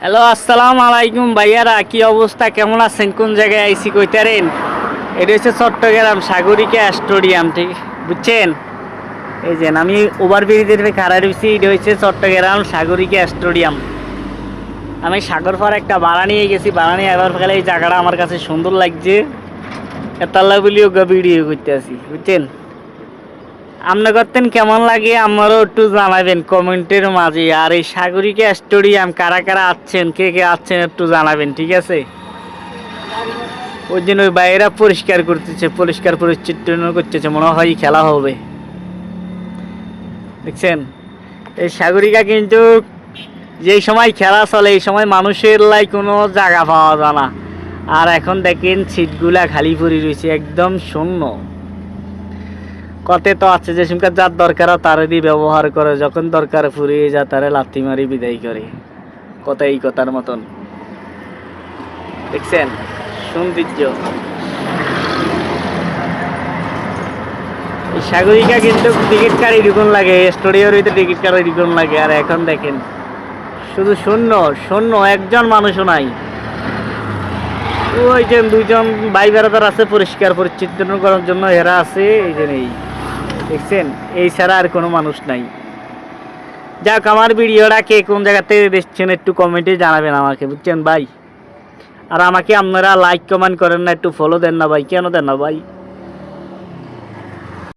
Hello, আসসালামু আলাইকুম ভাইয়ারা, কি অবস্থা, কেমন আছেন, কোন জায়গায় আইসি কইতারেন? এটা হচ্ছে চট্টগ্রাম সাগরিকা স্টেডিয়াম, ঠিক বুঝছেন? এই যে আমি ওভারব্রিজের খাড়া রয়েছি, এটা হচ্ছে চট্টগ্রাম সাগরিকা স্টেডিয়াম। আমি সাগরপাড় একটা ভাড়া নিয়ে গেছি, ভাড়া নিয়ে এবার ফেলে এই জায়গাটা আমার কাছে সুন্দর লাগছে, এতাল্লা বলিও ভিডিও করতে আসি, বুঝছেন? আপনি করতেন কেমন লাগে আমারও একটু জানাবেন কমেন্টের মাঝে। আর এই সাগরিকা স্টেডিয়াম কারা কারা আছেন, কে কে আছেন একটু জানাবেন, ঠিক আছে? ওই জন্য ওই বাইরে পরিষ্কার করতেছে, পরিষ্কার পরিচ্ছন্ন করতেছে, মনে হয় খেলা হবে, দেখছেন? এই সাগরিকা কিন্তু যেই সময় খেলা চলে এই সময় মানুষের লাই কোনো জায়গা পাওয়া যায় না। আর এখন দেখেন সিটগুলা খালি পড়ে রয়েছে, একদম শূন্য। কতে তো আছে যে সিমকার যার দরকার তারে দিয়ে ব্যবহার করে, যখন দরকার ফুরিয়ে যায় তারে লাথি মারি বিদায় করে, কথা এই কথার মতন, দেখছেন সৌন্দর্য। এই সাগরিকা কিন্তু টিকিট কার্ড এরকম লাগে, স্টুডিওর ভিতরে টিকিট কার্ড এরকম লাগে। আর এখন দেখেন শুধু শূন্য শূন্য, একজন মানুষও নাই। ওই যে দুইজন ভাই বেড়াদার আছে পরিষ্কার পরিচ্ছন্ন করার জন্য, এরা আছে এই যে নেই, দেখছেন? এই ছাড়া আর কোনো মানুষ নাই। যাক, আমার ভিডিওটা কে কোন জায়গাতে দেখছেন একটু কমেন্টে জানাবেন আমাকে, বুঝছেন ভাই? আর আমাকে আপনারা লাইক কমেন্ট করেন না, একটু ফলো দেন না ভাই, কেন দেন না ভাই?